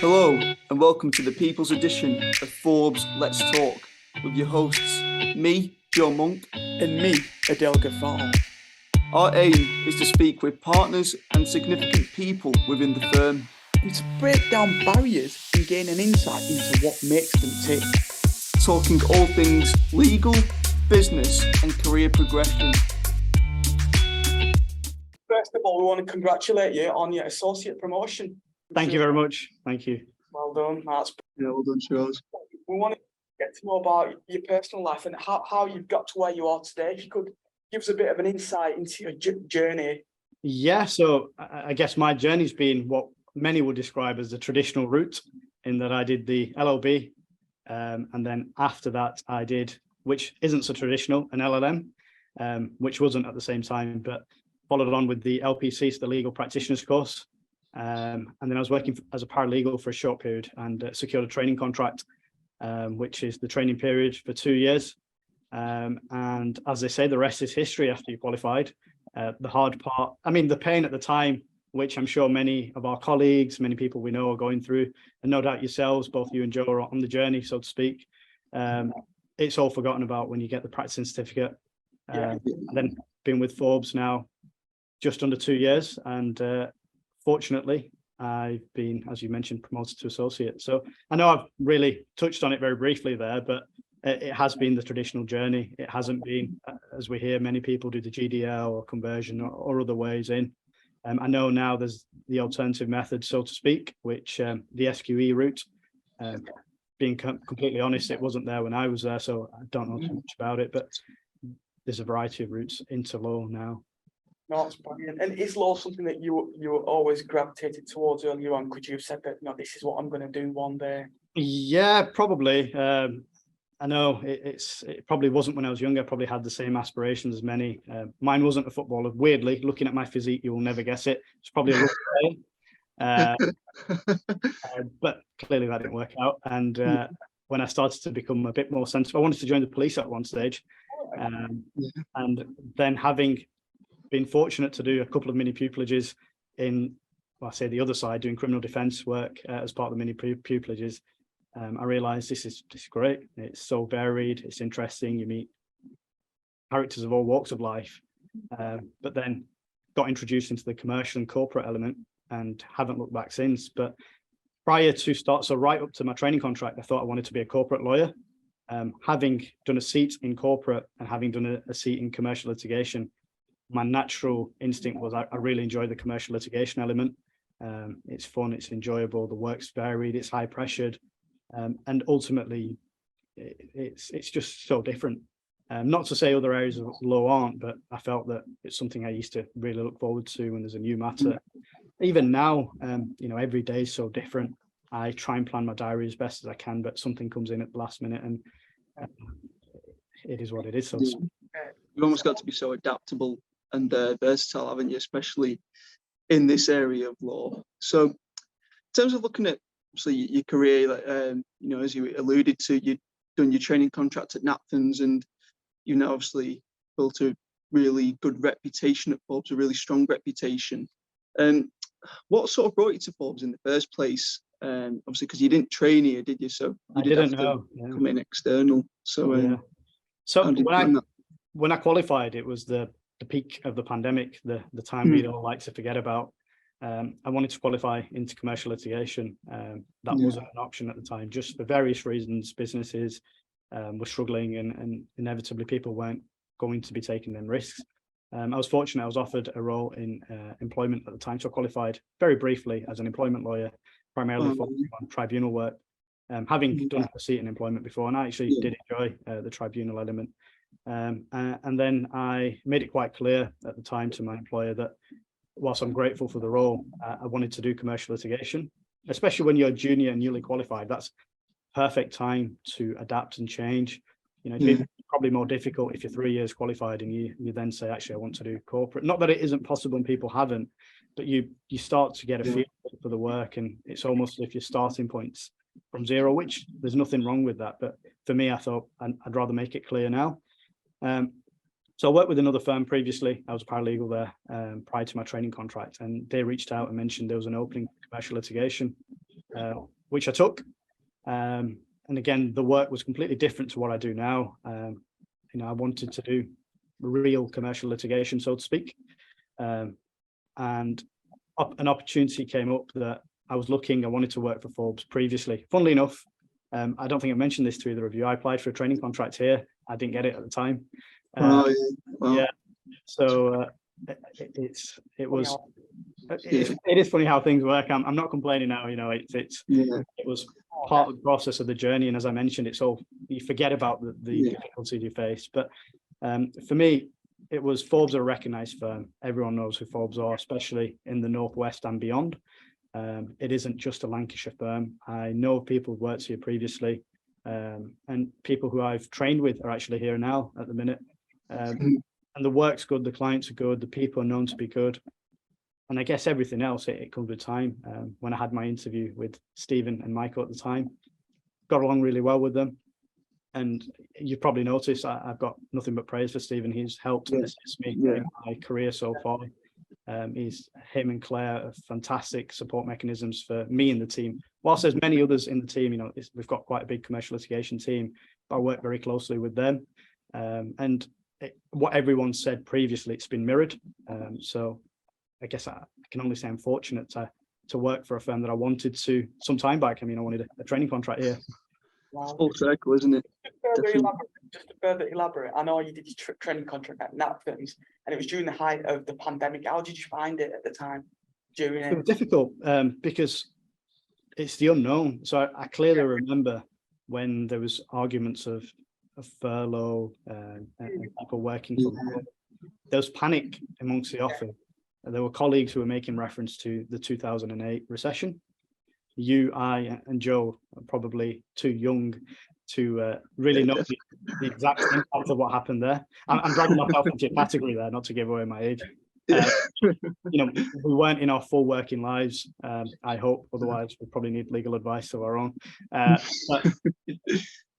Hello and welcome to the People's edition of Forbes Let's Talk with your hosts, me, Joe Monk, and me, Adil Ghafar. Our aim is to speak with partners and significant people within the firm and to break down barriers and gain an insight into what makes them tick. Talking all things legal, business and career progression. First of all, we want to congratulate you on your associate promotion. Thank you very much. Thank you. Well done. Well done, Sheroze. We want to get to know about your personal life and how you've got to where you are today. If you could give us a bit of an insight into your journey. Yeah, so I guess my journey's been what many would describe as the traditional route, in that I did the LLB, and then after that I did, which isn't so traditional, an LLM, which wasn't at the same time, but followed on with the LPC, so the Legal Practitioners course. And then I was working as a paralegal for a short period and secured a training contract, which is the training period for 2 years. And as they say, the rest is history after you qualified. The hard part, the pain at the time, which I'm sure many of our colleagues, many people we know are going through, and no doubt yourselves, both you and Joe, are on the journey, so to speak. It's all forgotten about when you get the practicing certificate. And then been with Forbes now just under 2 years, and fortunately, I've been, as you mentioned, promoted to associate. So I know I've really touched on it very briefly there, but it has been the traditional journey. It hasn't been, as we hear, many people do the GDL or conversion or other ways in. I know now there's the alternative method, so to speak, which the SQE route. Being completely honest, it wasn't there when I was there, so I don't know too much about it, but there's a variety of routes into law now. No, that's brilliant. And is law something that you always gravitated towards earlier on? Could you have said that, no, this is what I'm going to do one day? Yeah, probably. I know it probably wasn't when I was younger. I probably had the same aspirations as many. Mine wasn't a footballer. Weirdly, looking at my physique, you will never guess it. It's probably a rugby player. But clearly that didn't work out. And when I started to become a bit more sensible, I wanted to join the police at one stage. And then having been fortunate to do a couple of mini pupilages in, well, I say the other side, doing criminal defence work as part of the mini pupilages, I realised this is great. It's so varied, it's interesting. You meet characters of all walks of life, but then got introduced into the commercial and corporate element and haven't looked back since. But prior to so right up to my training contract, I thought I wanted to be a corporate lawyer. Having done a seat in corporate and having done a seat in commercial litigation, my natural instinct was I really enjoy the commercial litigation element. It's fun, it's enjoyable, the work's varied, it's high pressured, and ultimately it's just so different. Not to say other areas of law aren't, but I felt that it's something I used to really look forward to when there's a new matter. Even now, every day is so different. I try and plan my diary as best as I can, but something comes in at the last minute, and it is what it is. So you've almost got to be so adaptable and versatile, haven't you, especially in this area of law. So in terms of looking at your career, as you alluded to, you've done your training contract at Napthans, and you've now obviously built a really good reputation at Forbes, a really strong reputation. What sort of brought you to Forbes in the first place? Obviously, because you didn't train here, did you? So you didn't know. Come in external. So, so when I qualified, it was the peak of the pandemic, the time we'd all like to forget about. I wanted to qualify into commercial litigation. That wasn't an option at the time, just for various reasons. Businesses were struggling, and inevitably people weren't going to be taking them risks. I was fortunate. I was offered a role in employment at the time, so I qualified very briefly as an employment lawyer, primarily focusing on tribunal work, having done a seat in employment before, and I actually did enjoy the tribunal element. And then I made it quite clear at the time to my employer that whilst I'm grateful for the role, I wanted to do commercial litigation, especially when you're junior and newly qualified. That's perfect time to adapt and change. It'd be probably more difficult if you're 3 years qualified and you then say, actually, I want to do corporate. Not that it isn't possible and people haven't, but you start to get a feel for the work, and it's almost as if your starting point's from zero, which there's nothing wrong with that. But for me, I thought I'd rather make it clear now. So I worked with another firm previously. I was a paralegal there prior to my training contract, and they reached out and mentioned there was an opening for commercial litigation. which I took. And again, the work was completely different to what I do now. I wanted to do real commercial litigation, so to speak. And an opportunity came up that I wanted to work for Forbes previously. Funnily enough, I don't think I mentioned this to either of you. I applied for a training contract here. I didn't get it at the time. Yeah. So it is funny how things work. I'm not complaining now. It was part of the process of the journey, and as I mentioned, you forget about the difficulties you face. But for me, it was Forbes are a recognized firm. Everyone knows who Forbes are, especially in the Northwest and beyond. It isn't just a Lancashire firm. I know people who've worked here previously, and people who I've trained with are actually here now at the minute. And the work's good, the clients are good, the people are known to be good. And I guess everything else, it comes with time. When I had my interview with Stephen and Michael at the time, got along really well with them. And you've probably noticed I've got nothing but praise for Stephen. He's helped and assist me in my career so far. Him and Claire are fantastic support mechanisms for me and the team. Whilst there's many others in the team, we've got quite a big commercial litigation team, but I work very closely with them. And what everyone said previously, it's been mirrored. So I guess I can only say I'm fortunate to work for a firm that I wanted to some time back. I wanted a training contract here. Wow. Full circle, isn't it? Just to further elaborate, I know you did your training contract at Nat Films, and it was during the height of the pandemic. How did you find it at the time? It was difficult because it's the unknown. So I clearly remember when there was arguments of furlough and people working from home. There was panic amongst the office. There were colleagues who were making reference to the 2008 recession. You, I, and Joe are probably too young to really know the exact impact of what happened there. I'm dragging myself into a category there, not to give away my age. We weren't in our full working lives. I hope, otherwise we probably need legal advice of our own.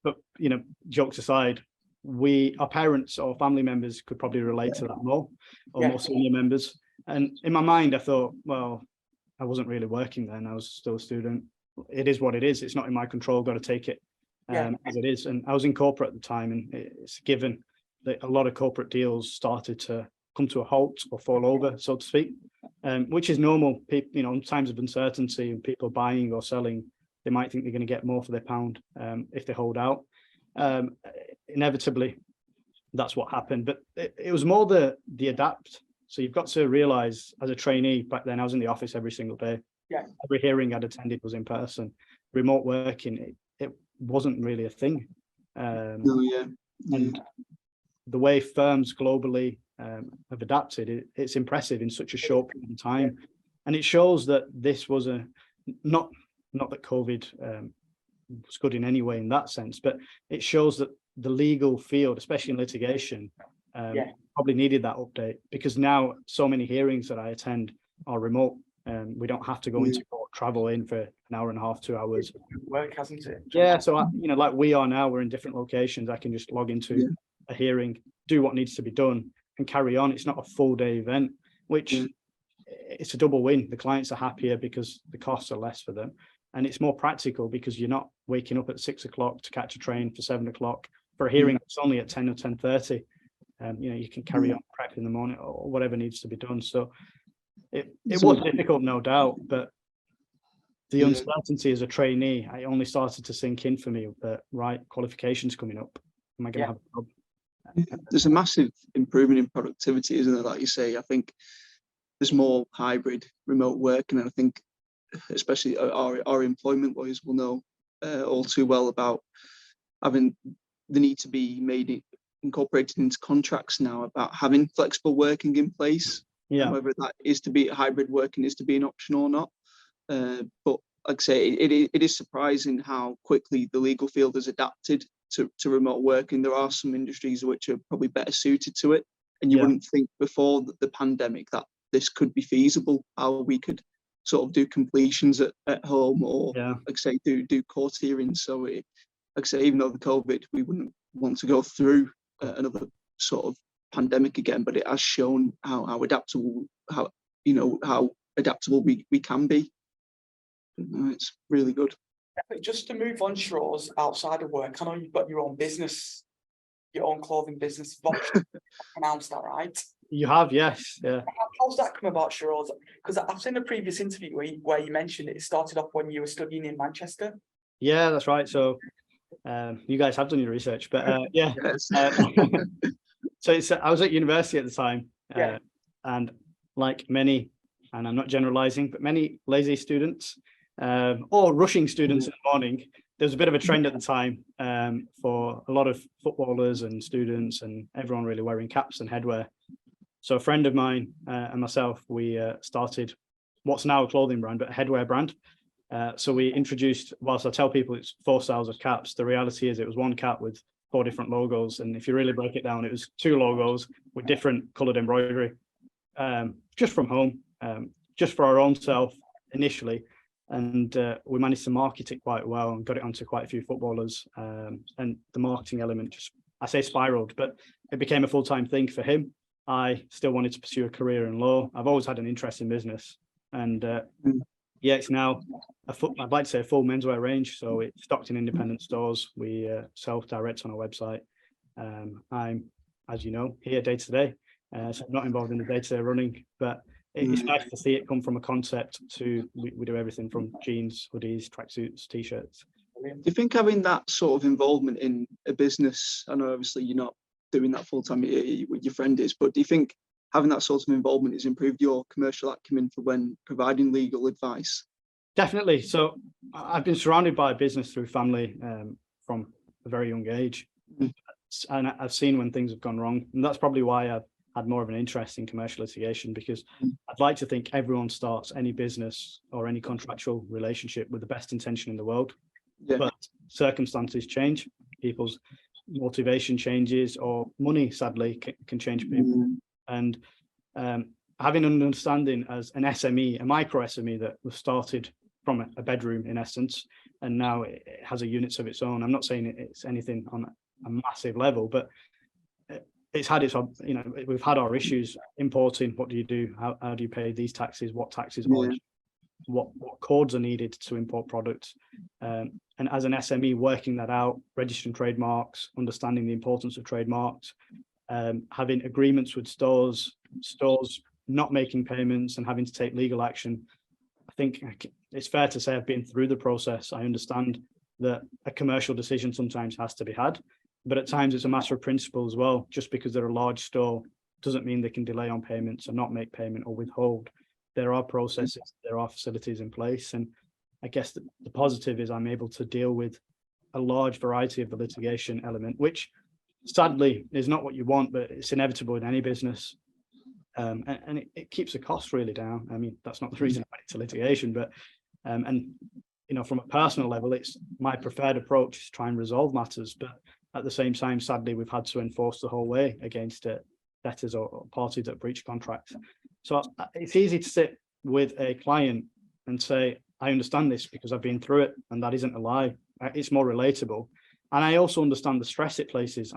But jokes aside, our parents or family members could probably relate to that more, or more senior members. And in my mind, I thought, well, I wasn't really working then. I was still a student. It is what it is. It's not in my control. Got to take it as it is. And I was in corporate at the time, and it's given that a lot of corporate deals started to come to a halt or fall over, so to speak, which is normal. People, in times of uncertainty and people buying or selling, they might think they're going to get more for their pound if they hold out. Inevitably, that's what happened. But it was more the adapt. So you've got to realize, as a trainee back then, I was in the office every single day. Yeah. Every hearing I'd attended was in person. Remote working, it wasn't really a thing. And the way firms globally have adapted, it's impressive in such a short period of time. And it shows that this was not that COVID was good in any way in that sense, but it shows that the legal field, especially in litigation, probably needed that update, because now so many hearings that I attend are remote. We don't have to go into court, travel in for an hour and a half, 2 hours. Work, hasn't it? Yeah, so like we are now, we're in different locations. I can just log into a hearing, do what needs to be done, and carry on. It's not a full day event, which it's a double win. The clients are happier because the costs are less for them, and it's more practical because you're not waking up at 6 o'clock to catch a train for 7 o'clock for a hearing that's only at 10 or 10:30. You can carry on prep in the morning or whatever needs to be done. So it was difficult, no doubt, but the uncertainty as a trainee, I only started to sink in for me that, right, qualifications coming up. Am I going to have a job? There's a massive improvement in productivity, isn't there? Like you say, I think there's more hybrid remote working, and I think especially our employment lawyers will know all too well about having the need to be incorporated into contracts now about having flexible working in place. Whether that is to be hybrid working is to be an option or not. But like I say, it is surprising how quickly the legal field has adapted to remote working. There are some industries which are probably better suited to it, and you wouldn't think before the pandemic that this could be feasible, how we could sort of do completions at home, or like I say, do court hearings. So like I say, even though the COVID, we wouldn't want to go through another sort of pandemic again, but it has shown how adaptable we can be. No, it's really good. But just to move on, Sheroze, outside of work, I know you've got your own business, your own clothing business. Pronounced that right? You have, yes, yeah. How's that come about, Sheroze? Because I've seen a previous interview where you mentioned it started off when you were studying in Manchester. Yeah, that's right. So you guys have done your research, but yeah. Yes. So I was at university at the time, Yeah. and like many, and I'm not generalizing, but many lazy students or rushing students in the morning, there was a bit of a trend at the time for a lot of footballers and students and everyone really wearing caps and headwear. So a friend of mine and myself, we started what's now a clothing brand, but a headwear brand. So we introduced, whilst I tell people it's 4 styles of caps, the reality is it was one cap with 4 different logos. And if you really break it down, it was 2 logos with different coloured embroidery, just from home, just for our own self initially. And we managed to market it quite well and got it onto quite a few footballers. And the marketing element just, I say spiraled, but it became a full-time thing for him. I still wanted to pursue a career in law. I've always had an interest in business. And yeah, it's now I'd like to say a full menswear range. So it's stocked in independent stores. We self-direct on our website. I'm, as you know, here day to day. So I'm not involved in the day-to-day running, but it's nice to see it come from a concept to we do everything from jeans, hoodies, tracksuits, t-shirts. Do you think having that sort of involvement in a business, I know obviously you're not doing that full time with your friend is, but do you think having that sort of involvement has improved your commercial acumen for when providing legal advice? Definitely. So I've been surrounded by business through family from a very young age. And I've seen when things have gone wrong. And that's probably why I've had more of an interest in commercial litigation, because I'd like to think everyone starts any business or any contractual relationship with the best intention in the world. Yeah. But circumstances change, people's motivation changes, or money, sadly, can change people. And having an understanding as an SME, a micro SME that was started from a bedroom in essence, and now it has a units of its own. I'm not saying it's anything on a massive level, but it's had its, you know, we've had our issues importing. What do you do? How do you pay these taxes? What taxes are what codes are needed to import products? And as an SME, working that out, registering trademarks, understanding the importance of trademarks, having agreements with stores not making payments and having to take legal action. I think it's fair to say I've been through the process. I understand that a commercial decision sometimes has to be had, but at times it's a matter of principle as well. Just because they're a large store doesn't mean they can delay on payments or not make payment or withhold. There are processes, there are facilities in place. And I guess the positive is I'm able to deal with a large variety of the litigation element, which sadly is not what you want, but it's inevitable in any business. And it keeps the cost really down. I mean, that's not the reason I went into litigation, but and you know, from a personal level, it's my preferred approach is to try and resolve matters. But at the same time, sadly, we've had to enforce the whole way against debtors or parties that breach contracts. So it's easy to sit with a client and say, I understand this because I've been through it, and that isn't a lie. It's more relatable. And I also understand the stress it places.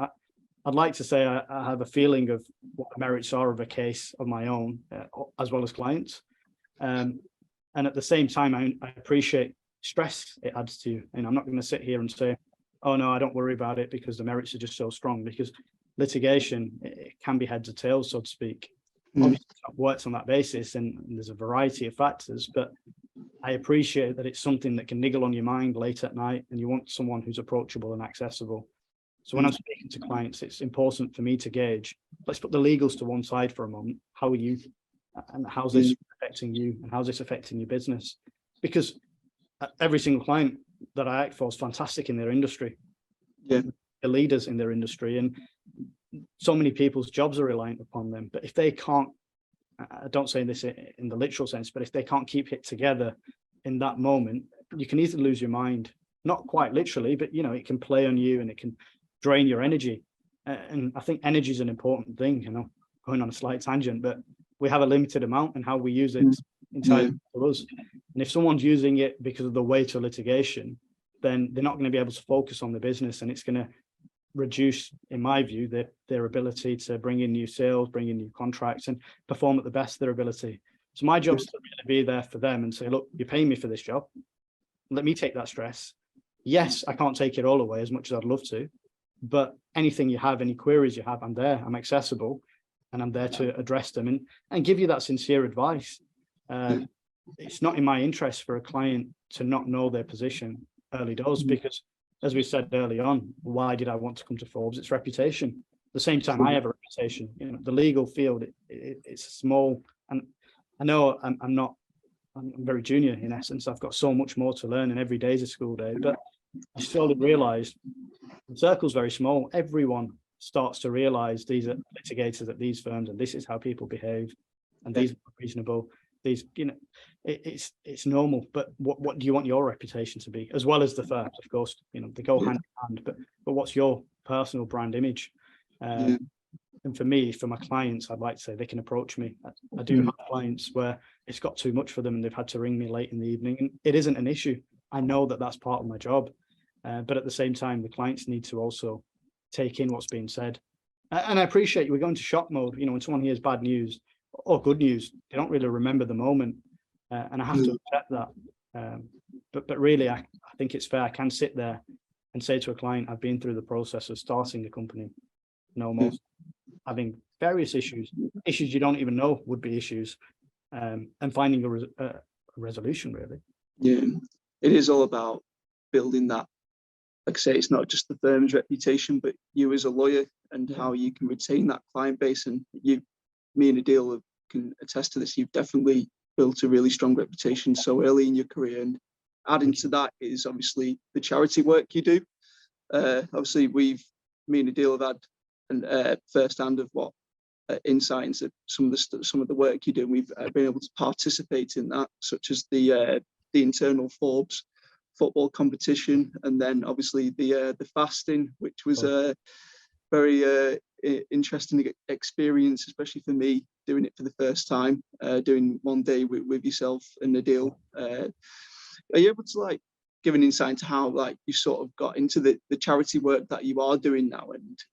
I'd like to say I have a feeling of what the merits are of a case of my own, as well as clients. And at the same time, I appreciate stress it adds to you. And I'm not going to sit here and say, oh, no, I don't worry about it because the merits are just so strong, because litigation, it can be heads or tails, so to speak. Obviously, it works on that basis, and there's a variety of factors, but I appreciate that it's something that can niggle on your mind late at night, and you want someone who's approachable and accessible. So when I'm speaking to clients, it's important for me to gauge, let's put the legals to one side for a moment. How are you? And how's this affecting you? And how's this affecting your business? Because every single client that I act for is fantastic in their industry. Yeah. The leaders in their industry, and so many people's jobs are reliant upon them. But if they can't, I don't say this in the literal sense, but if they can't keep it together in that moment, you can easily lose your mind. Not quite literally, but you know, it can play on you and it can drain your energy. And I think energy is an important thing, you know, going on a slight tangent, but we have a limited amount, and how we use it entirely for us. And if someone's using it because of the weight of litigation, then they're not going to be able to focus on the business, and it's going to reduce, in my view, their ability to bring in new sales, bring in new contracts, and perform at the best of their ability. So my job is to really be there for them and say, look, you're paying me for this job. Let me take that stress. Yes, I can't take it all away as much as I'd love to, but anything you have, any queries you have, I'm there, I'm accessible, and I'm there to address them and give you that sincere advice. It's not in my interest for a client to not know their position early doors, because as we said early on, why did I want to come to Forbes? It's reputation. At the same time, I have a reputation. You know, the legal field, it's small, and I know I'm very junior in essence. I've got so much more to learn, and every day is a school day. But I slowly realised the circle's very small. Everyone starts to realise these are litigators at these firms, and this is how people behave, and these are reasonable. These, you know, it's normal. But what do you want your reputation to be, as well as the firms? Of course, you know, they go hand in hand. But what's your personal brand image? And for me, for my clients, I'd like to say they can approach me. I do have clients where it's got too much for them and they've had to ring me late in the evening, and it isn't an issue. I know that that's part of my job, but at the same time, the clients need to also take in what's being said. And I appreciate we're going to shock mode. You know, when someone hears bad news or good news, they don't really remember the moment, and I have to accept that. But really, I think it's fair. I can sit there and say to a client, I've been through the process of starting a company, almost having various issues you don't even know would be issues, and finding a resolution, really. Yeah, it is all about building that. Like I say, it's not just the firm's reputation, but you as a lawyer and how you can retain that client base. And me and Adil can attest to this. You've definitely built a really strong reputation so early in your career. And adding to that is obviously the charity work you do. Obviously, me and Adil have had first hand of what insight into some of the work you do. We've been able to participate in that, such as the internal Forbes football competition, and then obviously the fasting, which was a very interesting experience, especially for me, doing it for the first time, doing one day with yourself and Adil. Are you able to give an insight into how you sort of got into the charity work that you are doing now,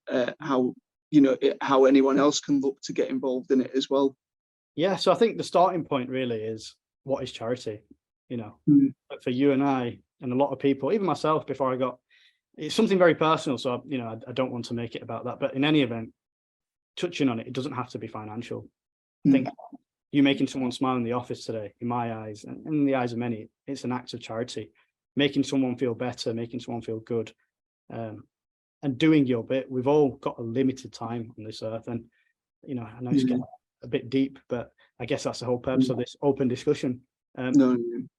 and how anyone else can look to get involved in it as well? Yeah, so I think the starting point really is, what is charity? You know, for you and I and a lot of people, even myself, before it's something very personal. So, you know, I don't want to make it about that. But in any event, touching on it, it doesn't have to be financial. I think you making someone smile in the office today, in my eyes, and in the eyes of many, it's an act of charity. Making someone feel better, making someone feel good, and doing your bit. We've all got a limited time on this earth. And, you know, I know it's getting a bit deep, but I guess that's the whole purpose of this open discussion.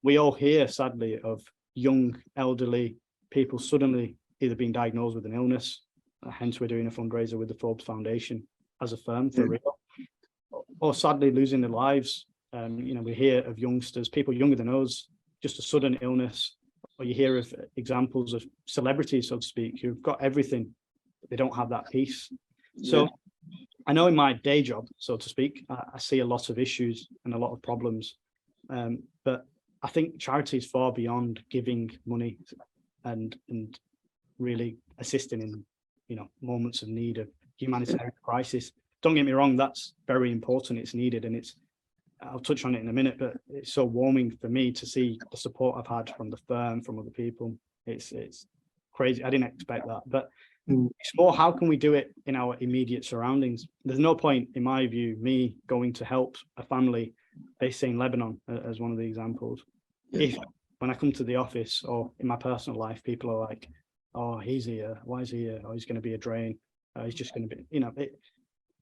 We all hear, sadly, of young, elderly people suddenly either being diagnosed with an illness, hence we're doing a fundraiser with the Forbes Foundation as a firm for real, or sadly losing their lives. You know, we hear of youngsters, people younger than us, just a sudden illness, or you hear of examples of celebrities, so to speak, who've got everything, but they don't have that peace. So I know in my day job, so to speak, I see a lot of issues and a lot of problems. But I think charity is far beyond giving money and really assisting in, you know, moments of need, of humanitarian crisis. Don't get me wrong, that's very important. It's needed, and I'll touch on it in a minute, but it's so warming for me to see the support I've had from the firm, from other people. It's crazy. I didn't expect that, but it's more, how can we do it in our immediate surroundings? There's no point, in my view, me going to help a family based in Lebanon, as one of the examples, if when I come to the office or in my personal life, people are like, oh, he's here, why is he here? Oh, he's going to be a drain. He's just going to be, you know,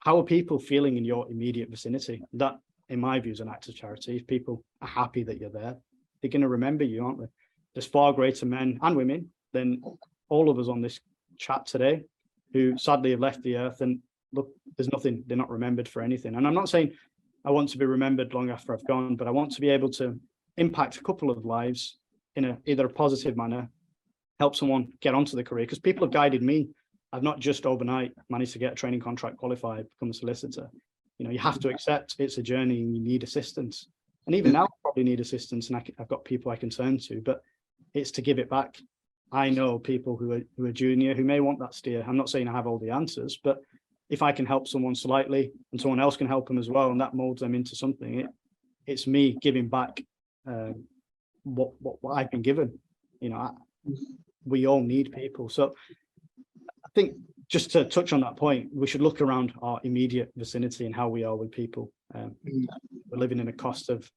how are people feeling in your immediate vicinity? That, in my view, is an act of charity. If people are happy that you're there, they're going to remember you, aren't they? There's far greater men and women than all of us on this chat today who sadly have left the earth, and look, there's nothing, they're not remembered for anything. And I'm not saying I want to be remembered long after I've gone, but I want to be able to impact a couple of lives in either a positive manner, help someone get onto the career, because people have guided me. I've not just overnight managed to get a training contract, qualified, become a solicitor. You know, you have to accept it's a journey and you need assistance. And even now, I probably need assistance, and I've got people I can turn to, but it's to give it back. I know people who are junior who may want that steer. I'm not saying I have all the answers, but if I can help someone slightly and someone else can help them as well, and that molds them into something, it's me giving back what I've been given. You know, we all need people. So I think, just to touch on that point, we should look around our immediate vicinity and how we are with people. We're living in a cost of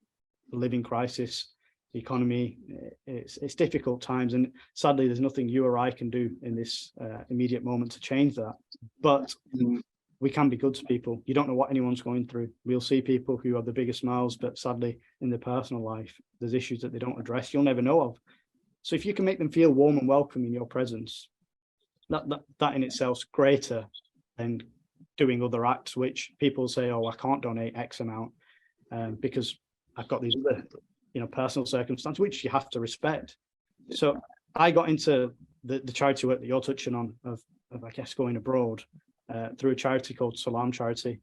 living crisis, the economy. It's difficult times, and sadly, there's nothing you or I can do in this immediate moment to change that. But we can be good to people. You don't know what anyone's going through. We'll see people who have the biggest smiles, but sadly, in their personal life, there's issues that they don't address. You'll never know of. So if you can make them feel warm and welcome in your presence, that in itself is greater than doing other acts, which people say, oh, I can't donate X amount because I've got these other, personal circumstances, which you have to respect. So I got into the charity work that you're touching on of I guess, going abroad through a charity called Salam Charity,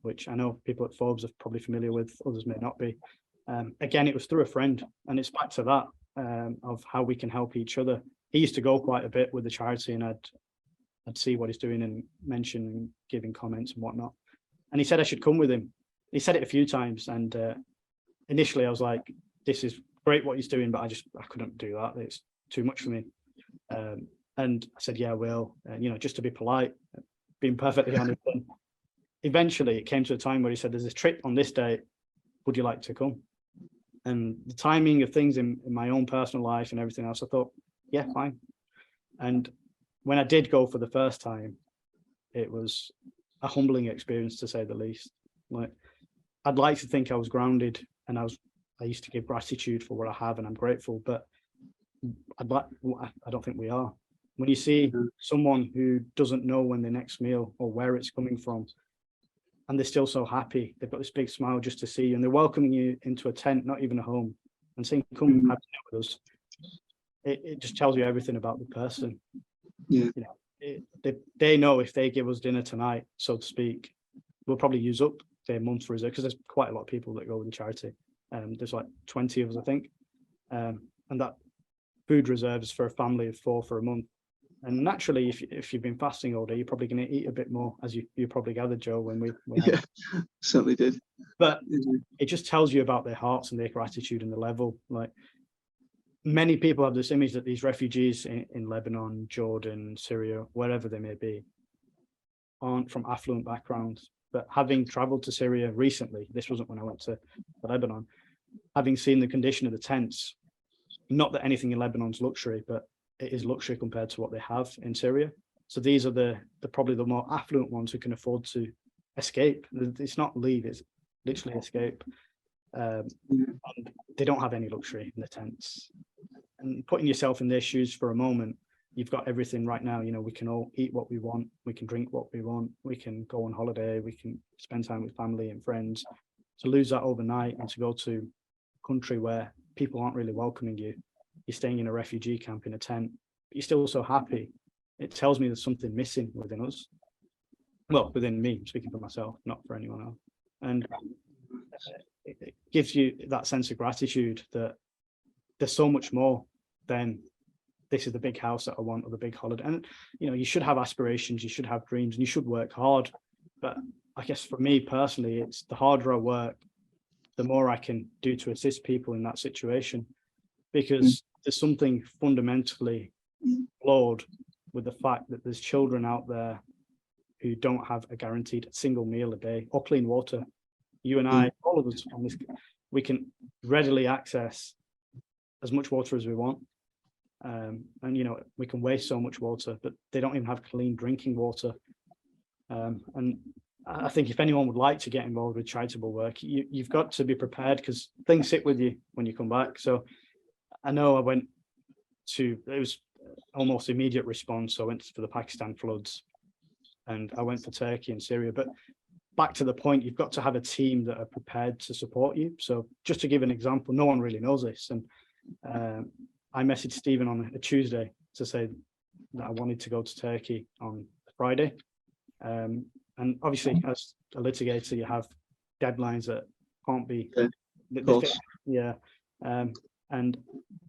which I know people at Forbes are probably familiar with, others may not be. Again, it was through a friend, and it's back to that of how we can help each other. He used to go quite a bit with the charity, and I'd see what he's doing and mention, giving comments and whatnot. And he said I should come with him. He said it a few times, and initially I was like, this is great what he's doing, but I couldn't do that. It's too much for me. And I said, yeah, I will, just to be polite, being perfectly honest. And eventually it came to a time where he said, there's this trip on this date, would you like to come? And the timing of things in my own personal life and everything else, I thought, yeah, fine. And when I did go for the first time, it was a humbling experience, to say the least. Like, I'd like to think I was grounded, and I used to give gratitude for what I have, and I'm grateful, but I don't think we are. When you see someone who doesn't know when their next meal or where it's coming from, and they're still so happy, they've got this big smile just to see you, and they're welcoming you into a tent, not even a home, and saying, come have dinner with us. It just tells you everything about the person. Yeah. They know if they give us dinner tonight, so to speak, we'll probably use up their month's reserve, because there's quite a lot of people that go with the charity. There's like 20 of us, I think. And that food reserves for a family of 4 for a month. And naturally, if you've been fasting all day, you're probably going to eat a bit more, as you probably gathered, Joe, when we yeah, certainly did. But it just tells you about their hearts and their gratitude and the level. Like, many people have this image that these refugees in Lebanon, Jordan, Syria, wherever they may be, aren't from affluent backgrounds. But having traveled to Syria recently, this wasn't when I went to Lebanon, having seen the condition of the tents, not that anything in Lebanon's luxury, but it is luxury compared to what they have in Syria. So these are the probably the more affluent ones who can afford to escape. It's not leave, it's literally escape. And they don't have any luxury in the tents. And putting yourself in their shoes for a moment, you've got everything right now. We can all eat what we want, we can drink what we want, we can go on holiday, we can spend time with family and friends. To lose that overnight and to go to a country where people aren't really welcoming you, you're staying in a refugee camp in a tent, but you're still so happy. It tells me there's something missing within us. Well, within me, I'm speaking for myself, not for anyone else. And it gives you that sense of gratitude that there's so much more than this is the big house that I want or the big holiday. And, you should have aspirations, you should have dreams, and you should work hard. But I guess for me personally, it's the harder I work, the more I can do to assist people in that situation, because there's something fundamentally flawed with the fact that there's children out there who don't have a guaranteed single meal a day or clean water. You and I, all of us on this, we can readily access as much water as we want. And, we can waste so much water, but they don't even have clean drinking water. And I think if anyone would like to get involved with charitable work, you've got to be prepared, because things sit with you when you come back. So I know I went to, it was almost immediate response. So I went for the Pakistan floods, and I went for Turkey and Syria. But back to the point, you've got to have a team that are prepared to support you. So just to give an example, no one really knows this. And I messaged Stephen on a Tuesday to say that I wanted to go to Turkey on Friday. And obviously, as a litigator, you have deadlines that can't be. Yeah. And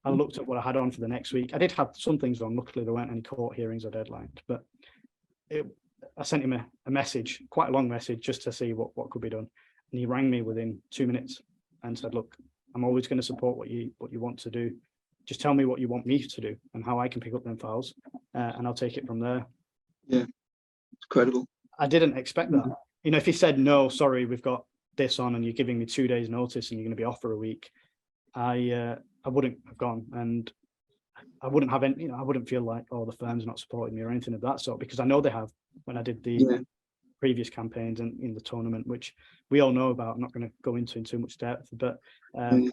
I looked at what I had on for the next week. I did have some things on. Luckily, there weren't any court hearings or deadlines. But I sent him a message, quite a long message, just to see what could be done. And he rang me within 2 minutes. and said, look, I'm always going to support what you want to do. Just tell me what you want me to do and how I can pick up them files, and I'll take it from there. Yeah, it's incredible. I didn't expect that. You know, if he said, no, sorry, we've got this on and you're giving me 2 days notice and you're going to be off for a week, I wouldn't have gone, and I wouldn't have any, I wouldn't feel like, oh, the firm's not supporting me or anything of that sort, because I know they have when I did the previous campaigns and in the tournament, which we all know about. I'm not going to go into in too much depth, but I'm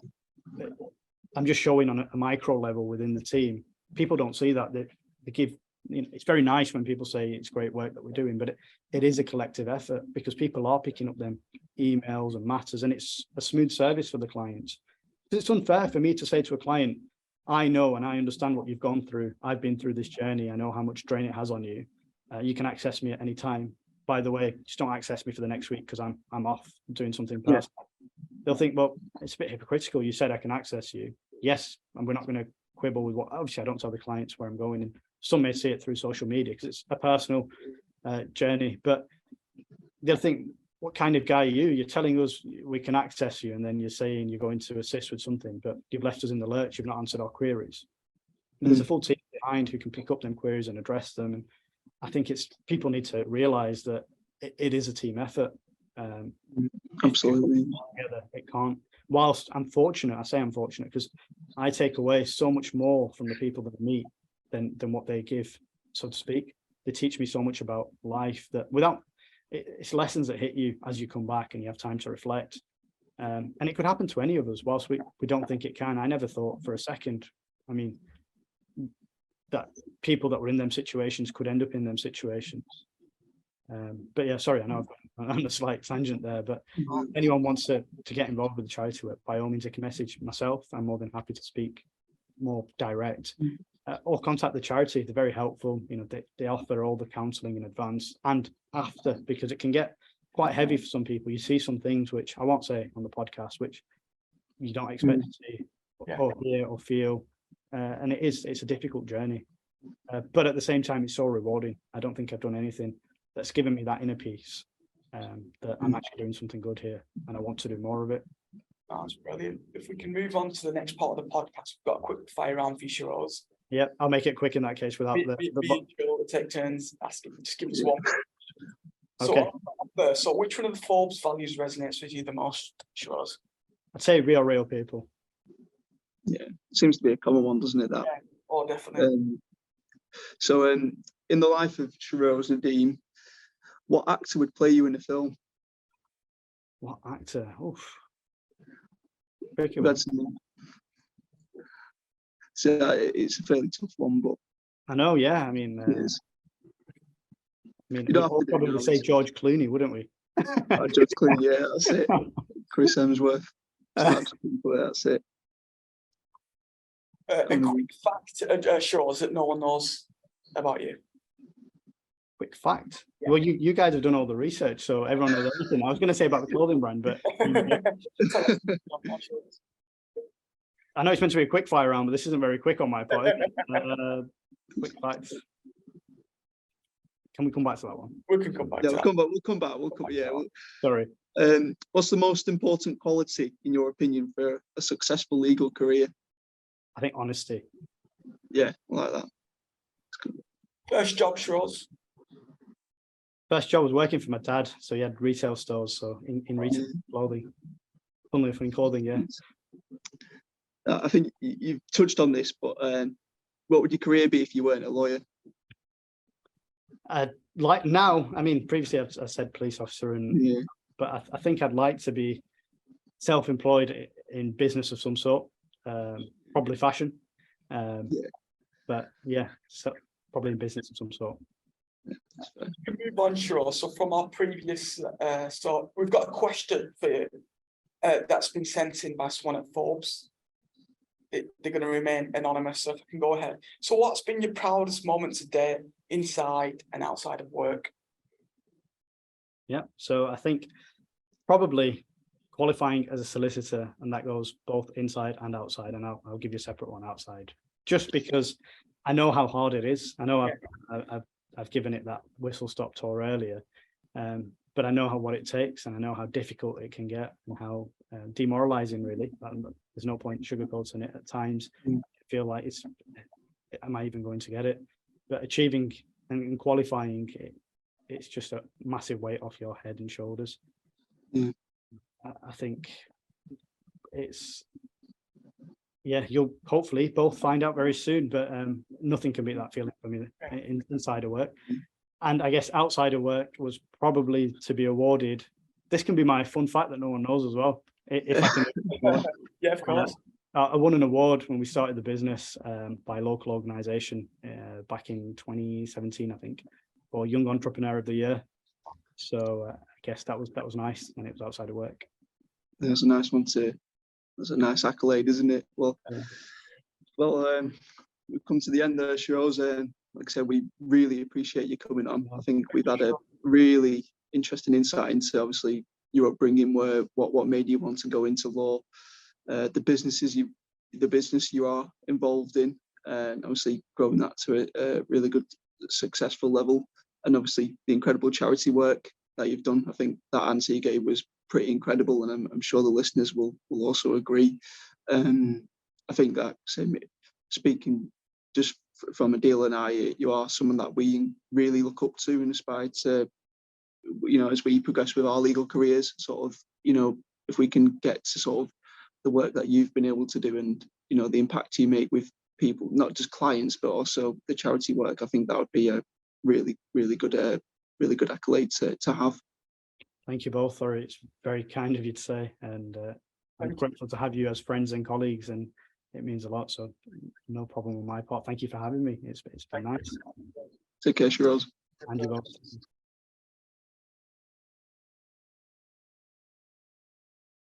just showing on a micro level within the team. People don't see that. They give, it's very nice when people say it's great work that we're doing, but it is a collective effort, because people are picking up them emails and matters, and it's a smooth service for the clients. It's unfair for me to say to a client, I know and I understand what you've gone through. I've been through this journey. I know how much drain it has on you. You can access me at any time. By the way, just don't access me for the next week because I'm off doing something personal. They'll think, well, it's a bit hypocritical. You said I can access you. Yes, and we're not going to quibble with what, obviously I don't tell the clients where I'm going, and some may see it through social media because it's a personal journey, but they'll think, what kind of guy are you? You're telling us we can access you, and then you're saying you're going to assist with something, but you've left us in the lurch. You've not answered our queries. And there's a full team behind who can pick up them queries and address them. And I think people need to realize that it is a team effort. Absolutely. Together, it can't. Whilst I'm fortunate, I say I'm fortunate because I take away so much more from the people that I meet than what they give, so to speak. They teach me so much about life that it's lessons that hit you as you come back and you have time to reflect. And it could happen to any of us, whilst we don't think it can. I never thought for a second, I mean, that people that were in them situations could end up in them situations. But yeah, sorry, I know I've gone on a slight tangent there, but anyone wants to get involved with the charity work, by all means, they can message myself. I'm more than happy to speak more direct. Or contact the charity. They're very helpful. You know, they offer all the counselling in advance and after, because it can get quite heavy for some people. You see some things which I won't say on the podcast, which you don't expect to see or hear or feel, and it's a difficult journey. But at the same time, it's so rewarding. I don't think I've done anything that's given me that inner peace, that I'm actually doing something good here, and I want to do more of it. That's brilliant. If we can move on to the next part of the podcast, we've got a quick fire round for you, Sheroze. Yeah, I'll make it quick in that case without We'll take turns asking. Just give us one. Okay. So which one of the Forbes values resonates with you the most, Sheroze? I'd say real people. Yeah, seems to be a common one, doesn't it? That. Yeah, oh, definitely. So, in the life of Sheroze Nadeem, what actor would play you in a film? What actor? Oof. So it's a fairly tough one, but I know. Yeah, I mean, you don't have to probably say George Clooney, wouldn't we? George Clooney, yeah, that's it. Chris Hemsworth, that's it. A quick fact, Sheroze, that no one knows about you. Quick fact. Yeah. Well, you guys have done all the research, so everyone knows everything. I was going to say about the clothing brand, but I know it's meant to be a quick fire round, but this isn't very quick on my part. Quick facts. Can we come back to that one? We can come back. Yeah, we'll come back. Sorry. What's the most important quality, in your opinion, for a successful legal career? I think honesty. Yeah, I like that. First job, Sheroze. First job was working for my dad, so he had retail stores, so in retail clothing. Funnily enough, in clothing, yeah. I think you've touched on this, but what would your career be if you weren't a lawyer? Like now, I mean, previously I said police officer, but I think I'd like to be self-employed in business of some sort, probably fashion. But yeah, so probably in business of some sort. We can move on, Sheroze. So from our previous, so we've got a question for you that's been sent in by someone at Forbes. They're going to remain anonymous, so if I can go ahead. So what's been your proudest moment today, inside and outside of work? Yeah, so I think probably qualifying as a solicitor, and that goes both inside and outside, and I'll give you a separate one outside, just because I know how hard it is. I know I've given it that whistle-stop tour earlier, but but I know what it takes, and I know how difficult it can get, and how demoralizing, really. There's no point sugarcoating it at times. I feel like am I even going to get it? But achieving and qualifying, it's just a massive weight off your head and shoulders. Yeah. I think you'll hopefully both find out very soon, but nothing can beat that feeling for me inside of work. And I guess outside of work was probably to be awarded. This can be my fun fact that no one knows as well. If I can. Yeah, of course. I won an award when we started the business by a local organisation back in 2017, I think, for Young Entrepreneur of the Year. So I guess that was nice, and it was outside of work. That's a nice one too. That's a nice accolade, isn't it? Well, we've come to the end there, Sheroze. Like I said, we really appreciate you coming on. I think we've had a really interesting insight into obviously your upbringing, what made you want to go into law, the business you are involved in, and obviously growing that to a really good, successful level, and obviously the incredible charity work that you've done. I think that answer you gave was pretty incredible, and I'm sure the listeners will also agree. I think that, speaking just from Adil and I, you are someone that we really look up to and aspire to, as we progress with our legal careers, sort of, if we can get to sort of the work that you've been able to do, and, the impact you make with people, not just clients, but also the charity work, I think that would be a really, really good accolade to have. Thank you both, Laurie. It's very kind of you to say, and I'm grateful to have you as friends and colleagues, and it means a lot. So no problem on my part. Thank you for having me. It's been nice. Take care, Sheroze. And you both.